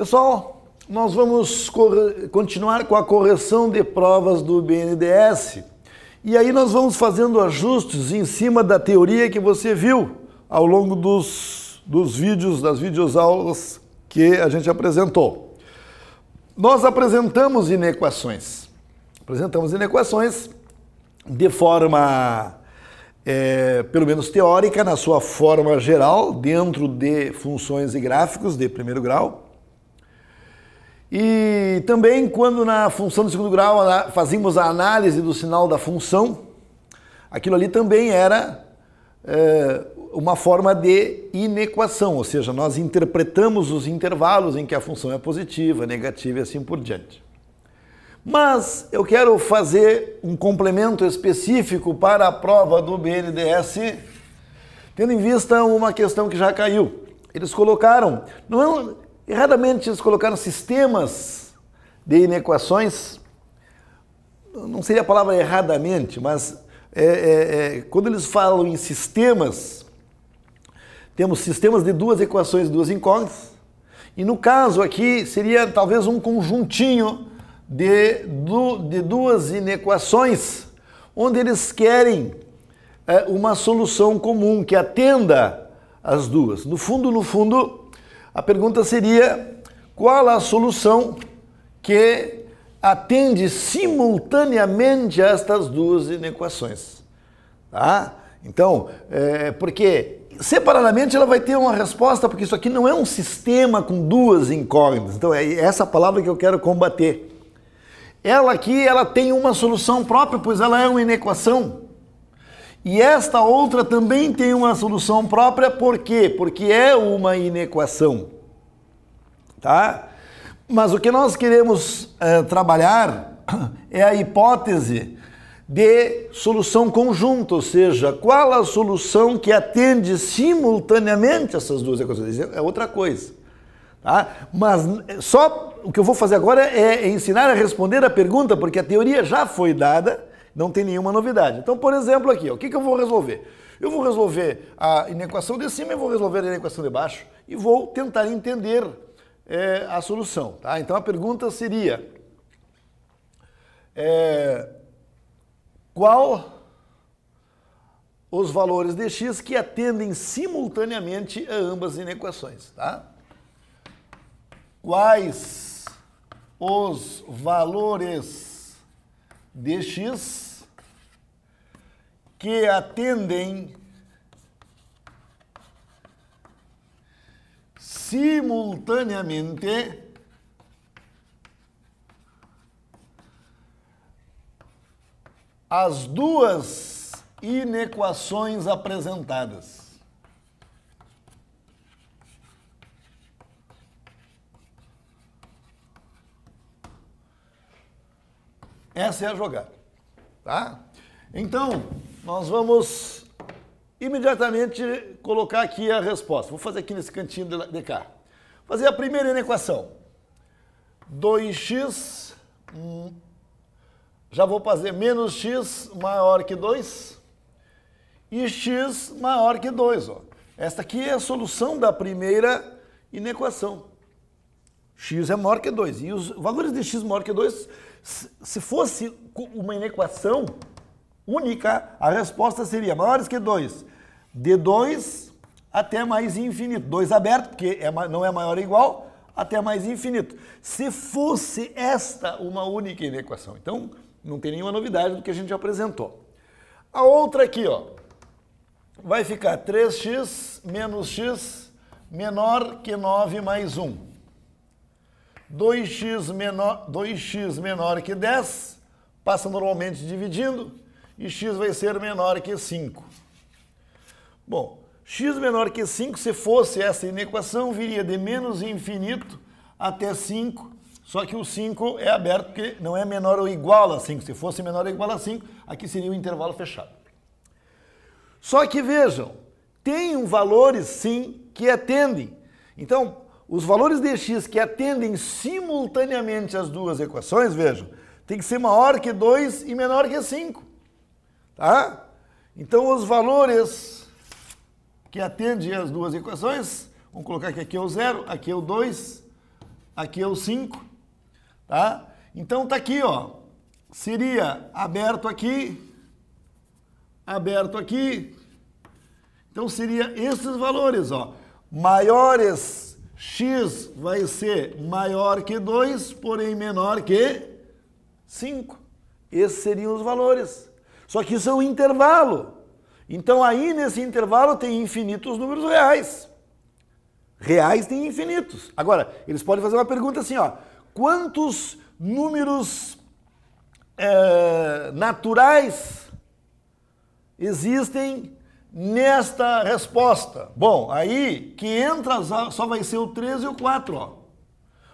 Pessoal, nós vamos continuar com a correção de provas do BNDES. E aí nós vamos fazendo ajustes em cima da teoria que você viu ao longo dos vídeos, das videoaulas que a gente apresentou. Nós apresentamos inequações. De forma, pelo menos teórica, na sua forma geral, dentro de funções e gráficos de primeiro grau. E também quando na função do segundo grau fazíamos a análise do sinal da função, aquilo ali também era uma forma de inequação, ou seja, nós interpretamos os intervalos em que a função é positiva, negativa e assim por diante. Mas eu quero fazer um complemento específico para a prova do BNDES, tendo em vista uma questão que já caiu. Eles colocaram, erradamente eles colocaram sistemas de inequações, não seria a palavra erradamente, mas quando eles falam em sistemas, temos sistemas de duas equações, duas incógnitas, e no caso aqui seria talvez um conjuntinho de duas inequações, onde eles querem uma solução comum que atenda as duas. No fundo, a pergunta seria: qual a solução que atende simultaneamente a estas duas inequações? Tá? Então, porque separadamente ela vai ter uma resposta, porque isso aqui não é um sistema com duas incógnitas. Então, é essa palavra que eu quero combater. Ela aqui, ela tem uma solução própria, pois ela é uma inequação. E esta outra também tem uma solução própria, por quê? Porque é uma inequação. Tá? Mas o que nós queremos trabalhar é a hipótese de solução conjunta, ou seja, qual a solução que atende simultaneamente essas duas equações. Isso é outra coisa. Tá? Mas só o que eu vou fazer agora é ensinar a responder a pergunta, porque a teoria já foi dada, não tem nenhuma novidade. Então, por exemplo, aqui, ó, o que eu vou resolver? Eu vou resolver a inequação de cima e vou resolver a inequação de baixo e vou tentar entender a solução. Tá? Então, a pergunta seria: qual os valores de x que atendem simultaneamente a ambas as inequações? Tá? Quais os valores de x que atendem simultaneamente as duas inequações apresentadas? Essa é a jogada, tá? Então, nós vamos imediatamente colocar aqui a resposta. Vou fazer aqui nesse cantinho de cá. Fazer a primeira inequação. 2x, já vou fazer menos x maior que 2 e x maior que 2. Ó. Esta aqui é a solução da primeira inequação. X é maior que 2. E os valores de x maior que 2, se fosse uma inequação única, a resposta seria maiores que 2, de 2 até mais infinito. 2 aberto, porque não é maior ou igual, até mais infinito. Se fosse esta uma única inequação. Então, não tem nenhuma novidade do que a gente já apresentou. A outra aqui, ó, vai ficar 3x menos x menor que 9 mais 1. 2x menor que 10, passa normalmente dividindo, e x vai ser menor que 5. Bom, x menor que 5, se fosse essa inequação, viria de menos infinito até 5, só que o 5 é aberto porque não é menor ou igual a 5. Se fosse menor ou igual a 5, aqui seria um intervalo fechado. Só que vejam, tem valores sim que atendem. Então, os valores de x que atendem simultaneamente as duas equações, vejam, tem que ser maior que 2 e menor que 5. Tá? Então, os valores que atendem as duas equações, vamos colocar que aqui é o 0, aqui é o 2, aqui é o 5, tá? Então tá aqui, ó, seria aberto aqui, então seria esses valores, ó, maiores, x vai ser maior que 2, porém menor que 5. Esses seriam os valores. Só que isso é um intervalo. Então aí nesse intervalo tem infinitos números reais. Reais tem infinitos. Agora, eles podem fazer uma pergunta assim, ó, quantos números naturais existem nesta resposta? Bom, aí que entra só vai ser o 3 e o 4, ó.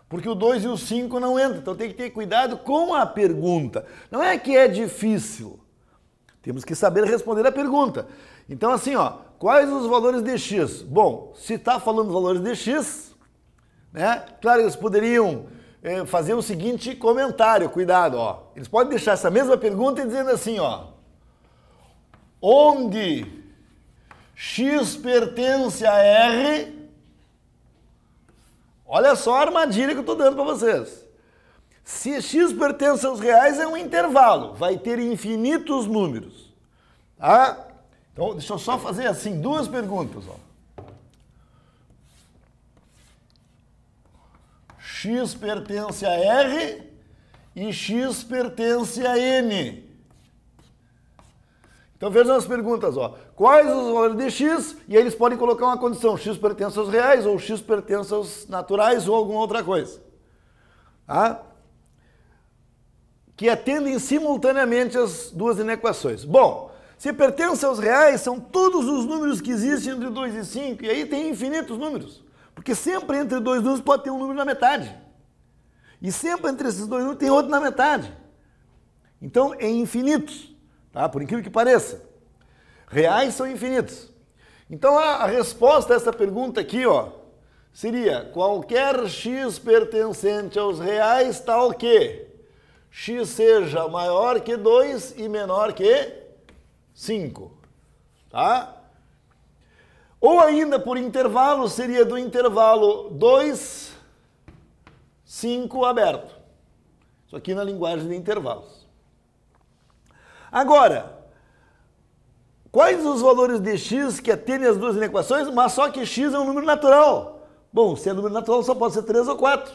Porque o 2 e o 5 não entram. Então tem que ter cuidado com a pergunta. Não é que é difícil. Temos que saber responder a pergunta. Então assim, ó, quais os valores de x? Bom, se está falando valores de x, né? Claro, eles poderiam fazer o seguinte comentário, cuidado, ó. Eles podem deixar essa mesma pergunta e dizendo assim, ó, onde x pertence a R, olha só a armadilha que eu estou dando para vocês. Se x pertence aos reais, é um intervalo, vai ter infinitos números. Tá? Então, deixa eu só fazer assim, duas perguntas. Ó. X pertence a R e x pertence a N. Então vejam as perguntas, ó. Quais os valores de x? E aí eles podem colocar uma condição, x pertence aos reais, ou x pertence aos naturais, ou alguma outra coisa. Tá? Que atendem simultaneamente as duas inequações. Bom, se pertence aos reais, são todos os números que existem entre 2 e 5, e aí tem infinitos números. Porque sempre entre dois números pode ter um número na metade. E sempre entre esses dois números tem outro na metade. Então, é infinitos, tá? Por incrível que pareça. Reais são infinitos. Então, a resposta a essa pergunta aqui, ó, seria qualquer x pertencente aos reais tal que x seja maior que 2 e menor que 5, tá? Ou ainda por intervalo, seria do intervalo 2, 5 aberto. Isso aqui na linguagem de intervalos. Agora, quais os valores de x que atendem as duas inequações, mas só que x é um número natural? Bom, se é número natural só pode ser 3 ou 4.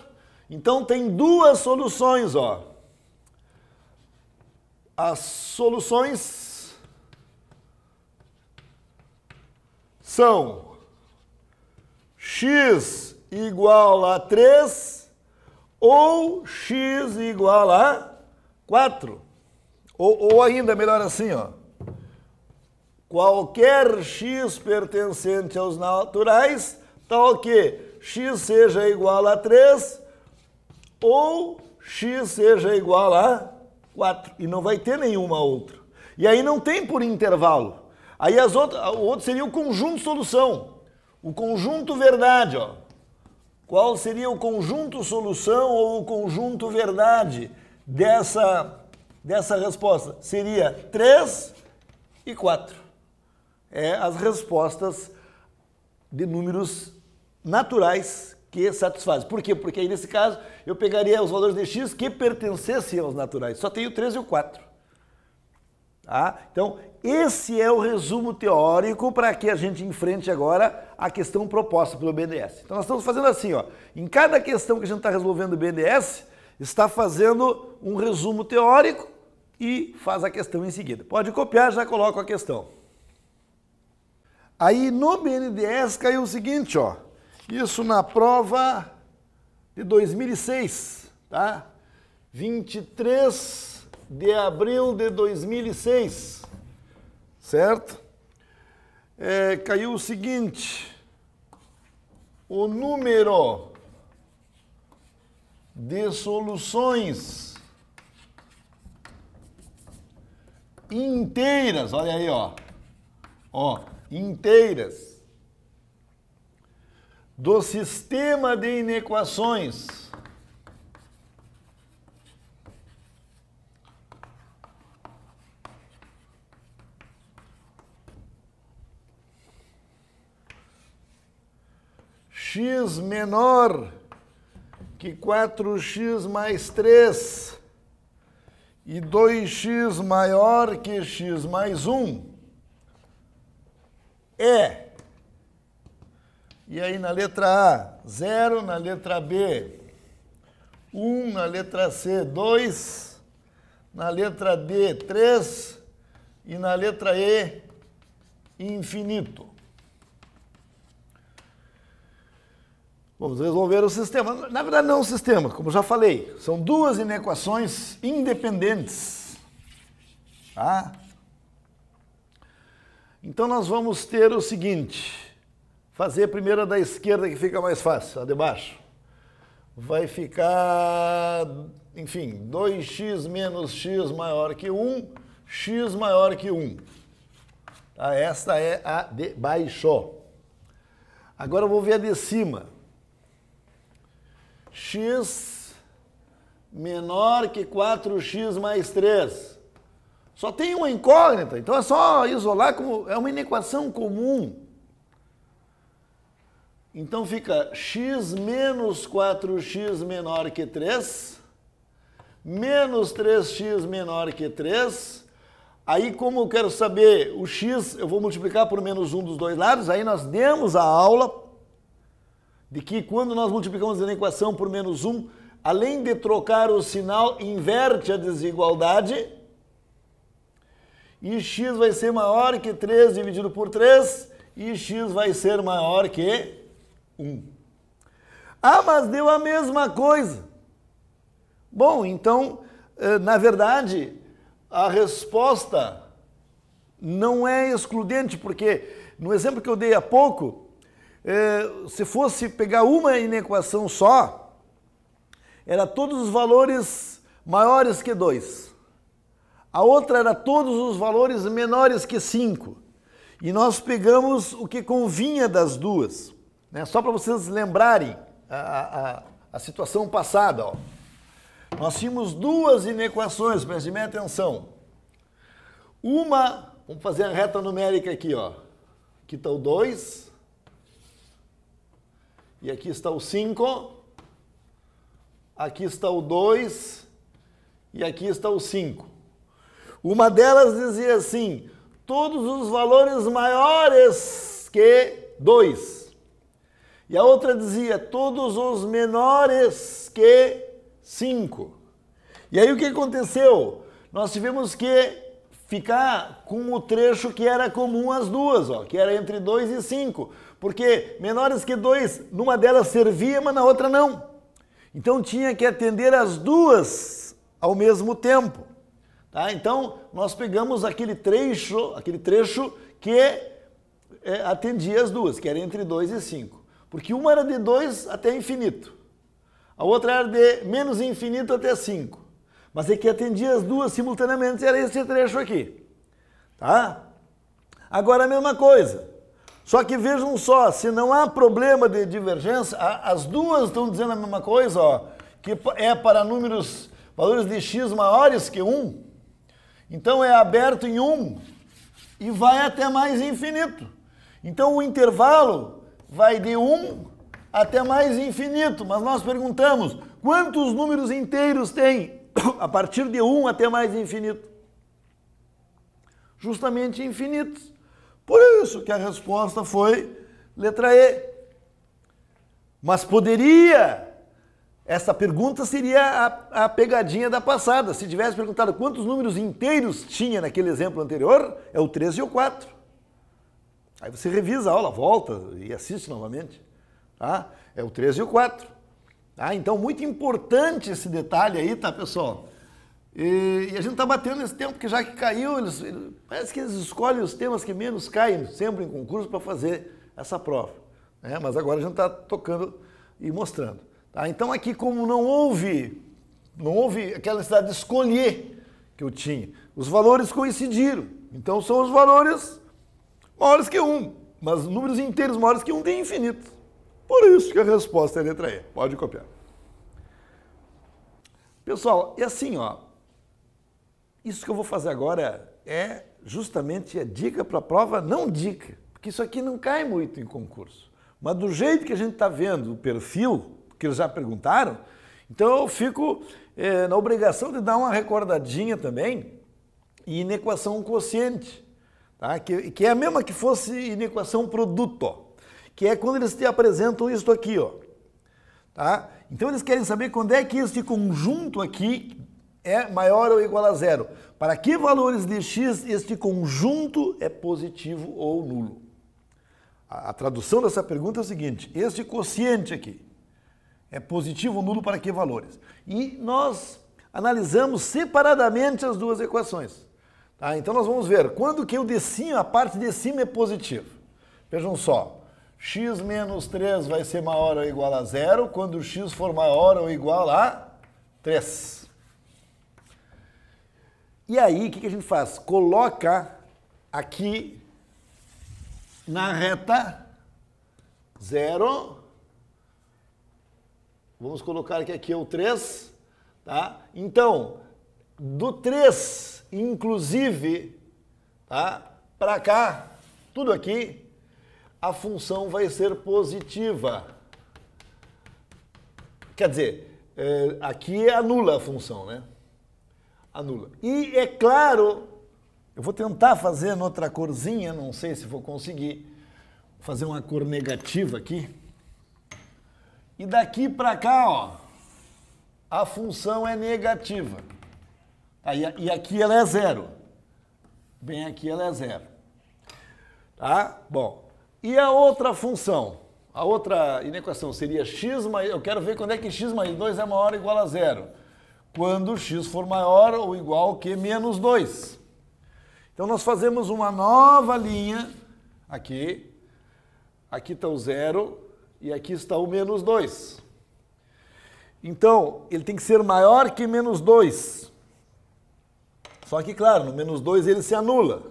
Então tem duas soluções, ó. As soluções são x igual a 3 ou x igual a 4. Ou ainda melhor assim, ó. Qualquer x pertencente aos naturais, tal que x seja igual a 3 ou x seja igual a 4. E não vai ter nenhuma outra. E aí não tem por intervalo. Aí o outro seria o conjunto solução. O conjunto verdade, ó. Qual seria o conjunto solução ou o conjunto verdade dessa resposta? Seria 3 e 4. É as respostas de números naturais que satisfazem. Por quê? Porque aí nesse caso eu pegaria os valores de x que pertencessem aos naturais. Só tem o 3 e o 4. Tá? Então, esse é o resumo teórico para que a gente enfrente agora a questão proposta pelo BNDES. Então, nós estamos fazendo assim, ó, em cada questão que a gente está resolvendo o BNDES, está fazendo um resumo teórico e faz a questão em seguida. Pode copiar, já coloco a questão. Aí, no BNDES caiu o seguinte, ó, isso na prova de 2006, tá? 23 de abril de 2006, certo? Caiu o seguinte, o número de soluções inteiras, olha aí, ó, inteiras do sistema de inequações x menor que 4x mais 3 e 2x maior que x mais 1 é... E aí na letra A, 0, na letra B, 1, na letra C, 2, na letra D, 3 e na letra E, infinito. Vamos resolver o sistema. Na verdade, não é um sistema, como já falei. São duas inequações independentes. Tá? Então, nós vamos ter o seguinte. Fazer primeiro a da esquerda, que fica mais fácil, a de baixo. Vai ficar, enfim, 2x menos x maior que 1, x maior que 1. Tá? Esta é a de baixo. Agora eu vou ver a de cima. X menor que 4x mais 3. Só tem uma incógnita, então é só isolar como é uma inequação comum. Então fica x menos 4x menor que 3, menos 3x menor que 3. Aí, como eu quero saber o x, eu vou multiplicar por menos 1 dos dois lados. Aí nós demos a aula de que quando nós multiplicamos a equação por menos 1, além de trocar o sinal, inverte a desigualdade. E x vai ser maior que 3 dividido por 3, e x vai ser maior que 1. Ah, mas deu a mesma coisa. Bom, então, na verdade, a resposta não é excludente, porque no exemplo que eu dei há pouco, se fosse pegar uma inequação só, era todos os valores maiores que 2. A outra era todos os valores menores que 5. E nós pegamos o que convinha das duas. Né? Só para vocês lembrarem a situação passada. Ó. Nós tínhamos duas inequações, prestem bem atenção. Uma, vamos fazer a reta numérica aqui. Ó. Aqui está o 2. E aqui está o 5. Aqui está o 2. E aqui está o 5. Uma delas dizia assim, todos os valores maiores que 2. E a outra dizia, todos os menores que 5. E aí o que aconteceu? Nós tivemos que ficar com o trecho que era comum às duas, ó, que era entre 2 e 5. Porque menores que 2, numa delas servia, mas na outra não. Então tinha que atender as duas ao mesmo tempo. Tá? Então nós pegamos aquele trecho que atendia as duas, que era entre 2 e 5. Porque uma era de 2 até infinito. A outra era de menos infinito até 5. Mas é que atendia as duas simultaneamente, era esse trecho aqui. Tá? Agora a mesma coisa. Só que vejam só, se não há problema de divergência, as duas estão dizendo a mesma coisa, ó, que é para valores de x maiores que 1. Então é aberto em 1 e vai até mais infinito. Então o intervalo vai de 1 até mais infinito, mas nós perguntamos, quantos números inteiros tem a partir de 1 até mais infinito? Justamente infinitos. Por isso que a resposta foi letra E. Mas poderia, essa pergunta seria a pegadinha da passada. Se tivesse perguntado quantos números inteiros tinha naquele exemplo anterior, é o 3 e o 4. Aí você revisa a aula, volta e assiste novamente. Tá? É o 3 e o 4. Tá? Então, muito importante esse detalhe aí, tá, pessoal? E a gente está batendo nesse tempo, porque já que caiu, parece que eles escolhem os temas que menos caem sempre em concurso para fazer essa prova. Né? Mas agora a gente está tocando e mostrando. Tá? Então, aqui, como não houve aquela necessidade de escolher que eu tinha, os valores coincidiram. Então, são os valores maiores que 1, mas números inteiros maiores que 1 tem infinito. Por isso que a resposta é a letra E. Pode copiar. Pessoal, é assim, ó. Isso que eu vou fazer agora é justamente a dica para a prova, não dica, porque isso aqui não cai muito em concurso. Mas do jeito que a gente está vendo o perfil, porque eles já perguntaram, então eu fico na obrigação de dar uma recordadinha também em inequação quociente, tá? Que é a mesma que fosse inequação produto, que é quando eles te apresentam isso aqui, ó. Tá? Então eles querem saber quando é que este conjunto aqui é maior ou igual a zero. Para que valores de x este conjunto é positivo ou nulo? A tradução dessa pergunta é o seguinte: este quociente aqui é positivo ou nulo para que valores? E nós analisamos separadamente as duas equações. Tá? Então nós vamos ver quando que o de cima, a parte de cima é positiva. Vejam só. X menos 3 vai ser maior ou igual a zero quando x for maior ou igual a 3. E aí, o que a gente faz? Coloca aqui na reta 0. Vamos colocar que aqui é o 3. Tá? Então, do 3, inclusive, tá? Para cá, tudo aqui, a função vai ser positiva. Quer dizer, aqui anula a função, né? Anula. E é claro, eu vou tentar fazer noutra corzinha, não sei se vou conseguir, vou fazer uma cor negativa aqui. E daqui para cá, ó, a função é negativa. E aqui ela é zero. Bem aqui ela é zero. Tá? Bom. E a outra função, a outra inequação seria x mais... Eu quero ver quando é que x mais 2 é maior ou igual a zero. Quando x for maior ou igual que menos 2. Então nós fazemos uma nova linha aqui. Aqui está o zero e aqui está o menos 2. Então, ele tem que ser maior que menos 2. Só que, claro, no menos 2 ele se anula.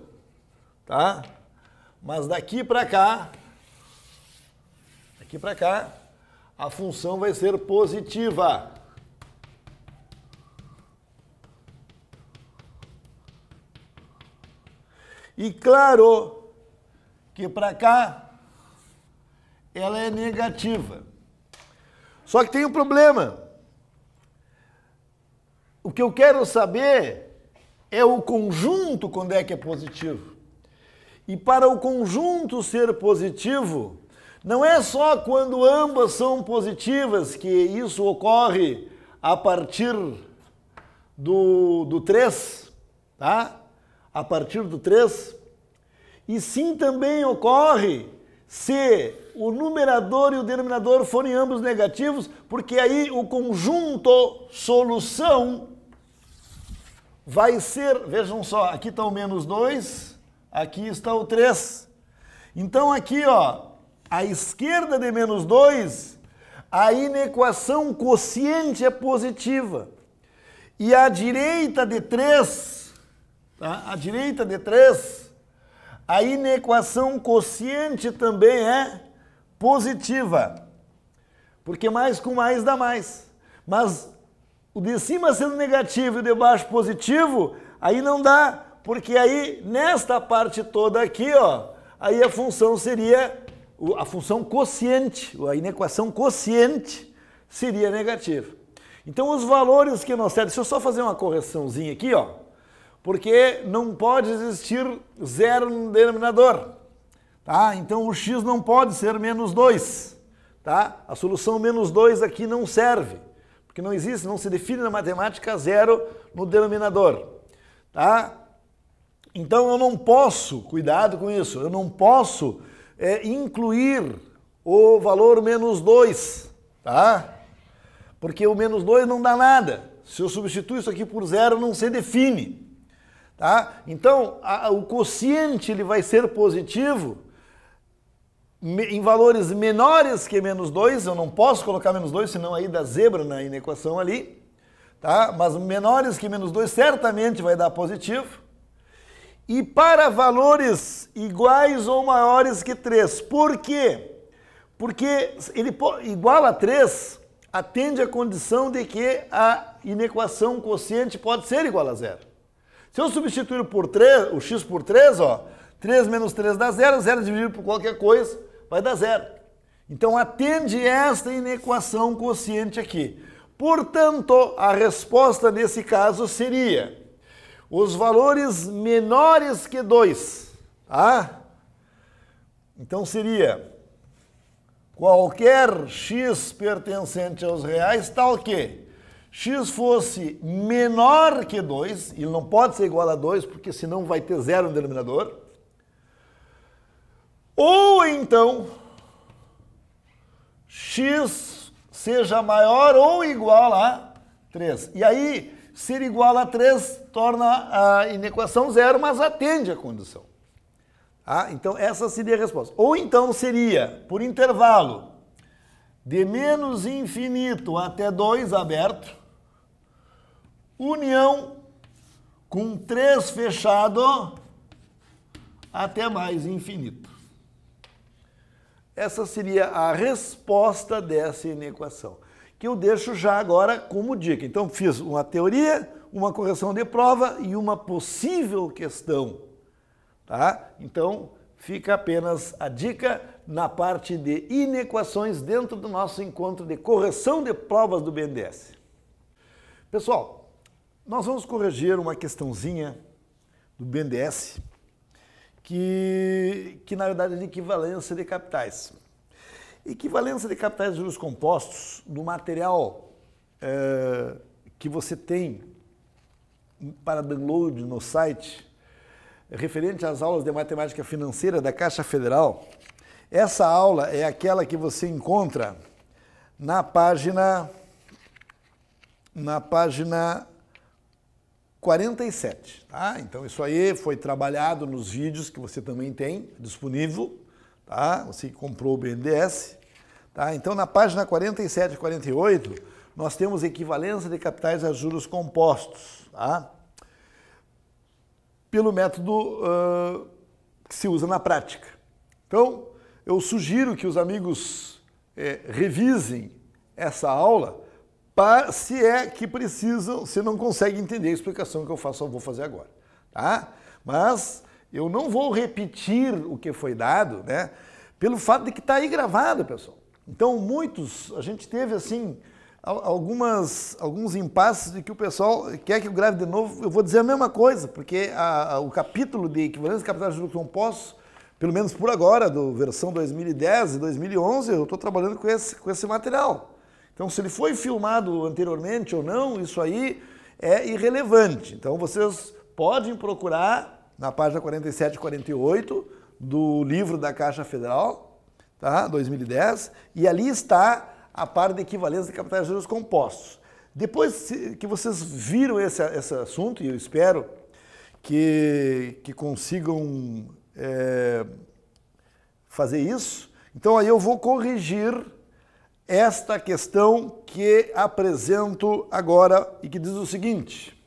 Tá? Mas daqui para cá, a função vai ser positiva. E claro que para cá ela é negativa. Só que tem um problema. O que eu quero saber é o conjunto quando é que é positivo. E para o conjunto ser positivo, não é só quando ambas são positivas que isso ocorre a partir do 3, tá? A partir do 3. E sim também ocorre se o numerador e o denominador forem ambos negativos, porque aí o conjunto solução vai ser, vejam só, aqui está o menos 2, aqui está o 3. Então aqui, ó, à esquerda de menos 2, a inequação quociente é positiva. E à direita de 3, tá? À direita de 3, a inequação quociente também é positiva. Porque mais com mais dá mais. Mas o de cima sendo negativo e o de baixo positivo, aí não dá. Porque aí, nesta parte toda aqui, ó, aí a função seria, a função quociente, a inequação quociente seria negativa. Então, os valores que nós temos, deixa eu só fazer uma correçãozinha aqui, ó, porque não pode existir zero no denominador, tá? Então, o x não pode ser menos 2, tá? A solução menos 2 aqui não serve, porque não existe, não se define na matemática zero no denominador, tá? Então eu não posso, cuidado com isso, eu não posso incluir o valor menos 2, tá? Porque o menos 2 não dá nada. Se eu substituir isso aqui por zero, não se define, tá? Então o quociente ele vai ser positivo em valores menores que menos 2, eu não posso colocar menos 2, senão aí dá zebra na inequação ali, tá? Mas menores que menos 2 certamente vai dar positivo. E para valores iguais ou maiores que 3. Por quê? Porque ele igual a 3 atende à condição de que a inequação quociente pode ser igual a zero. Se eu substituir por 3, o x por 3, ó, 3 menos 3 dá zero, 0 dividido por qualquer coisa vai dar zero. Então, atende esta inequação quociente aqui. Portanto, a resposta nesse caso seria os valores menores que 2, tá? Então, seria qualquer x pertencente aos reais, tal que x fosse menor que 2, ele não pode ser igual a 2, porque senão vai ter zero no denominador, ou então x seja maior ou igual a 3. E aí, ser igual a 3 torna a inequação zero, mas atende a condição. Tá? Então, essa seria a resposta. Ou então seria, por intervalo, de menos infinito até 2 aberto, união com 3 fechado até mais infinito. Essa seria a resposta dessa inequação, que eu deixo já agora como dica. Então, fiz uma teoria, uma correção de prova e uma possível questão. Tá? Então, fica apenas a dica na parte de inequações dentro do nosso encontro de correção de provas do BNDES. Pessoal, nós vamos corrigir uma questãozinha do BNDES que na verdade é de equivalência de capitais. Equivalência de capitais de juros compostos do material que você tem para download no site, referente às aulas de matemática financeira da Caixa Federal. Essa aula é aquela que você encontra na página 47, tá? Então isso aí foi trabalhado nos vídeos que você também tem disponível, tá? Você que comprou o BNDES, tá? Então na página 47 e 48 nós temos equivalência de capitais a juros compostos, tá? Pelo método que se usa na prática. Então eu sugiro que os amigos revisem essa aula, se é que precisam, se não conseguem entender a explicação que eu vou fazer agora, tá? Mas eu não vou repetir o que foi dado, né? Pelo fato de que está aí gravado, pessoal. Então, a gente teve assim, alguns impasses de que o pessoal quer que eu grave de novo. Eu vou dizer a mesma coisa, porque o capítulo de equivalência de capitais de juros compostos, pelo menos por agora, do versão 2010 e 2011, eu estou trabalhando com esse material. Então, se ele foi filmado anteriormente ou não, isso aí é irrelevante. Então, vocês podem procurar na página 47 e 48 do livro da Caixa Federal, tá? 2010, e ali está a parte de equivalência de capitais de juros compostos. Depois que vocês viram esse assunto, e eu espero que consigam fazer isso, então aí eu vou corrigir esta questão que apresento agora e que diz o seguinte: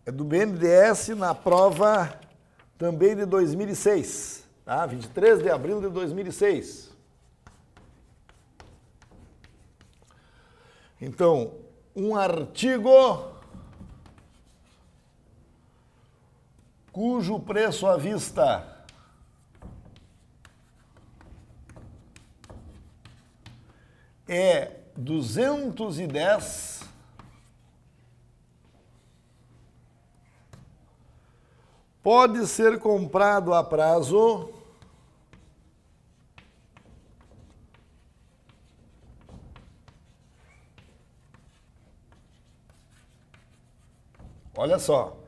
é do BNDES na prova também de 2006, tá? 23 de abril de 2006. Então, um artigo cujo preço à vista é 210, pode ser comprado a prazo olha só,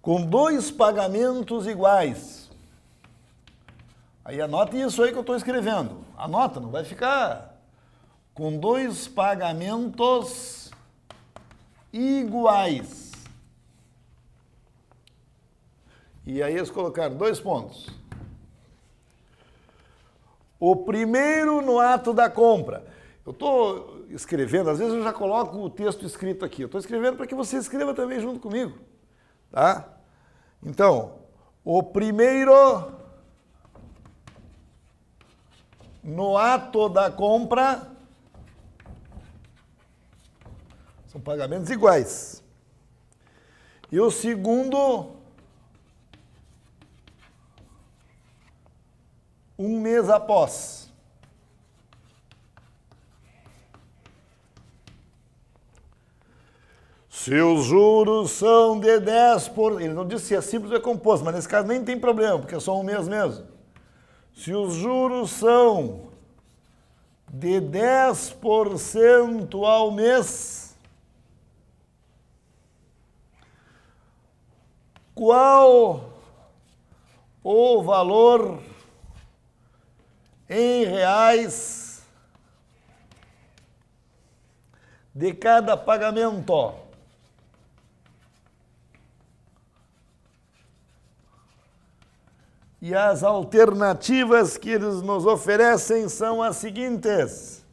com 2 pagamentos iguais. Aí anote isso aí que eu estou escrevendo. Anota, não vai ficar... Com 2 pagamentos iguais. E aí eles colocaram 2 pontos. O primeiro no ato da compra. Eu estou escrevendo, às vezes eu já coloco o texto escrito aqui. Eu estou escrevendo para que você escreva também junto comigo. Tá? Então, o primeiro no ato da compra são pagamentos iguais. E o segundo um mês após. Se os juros são de 10%, ele não disse se é simples ou é composto, mas nesse caso nem tem problema, porque é só um mês mesmo. Se os juros são de 10% ao mês, qual o valor em reais de cada pagamento? E as alternativas que eles nos oferecem são as seguintes.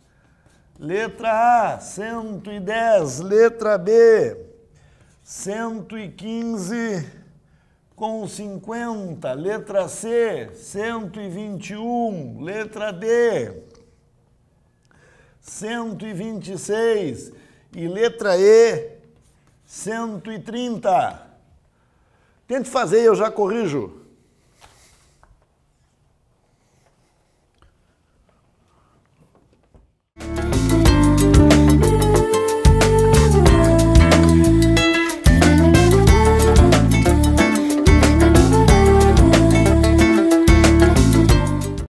Letra A, 110. Letra B, 115,50. Letra C, 121. Letra D, 126. E letra E, 130. Tente fazer, eu já corrijo.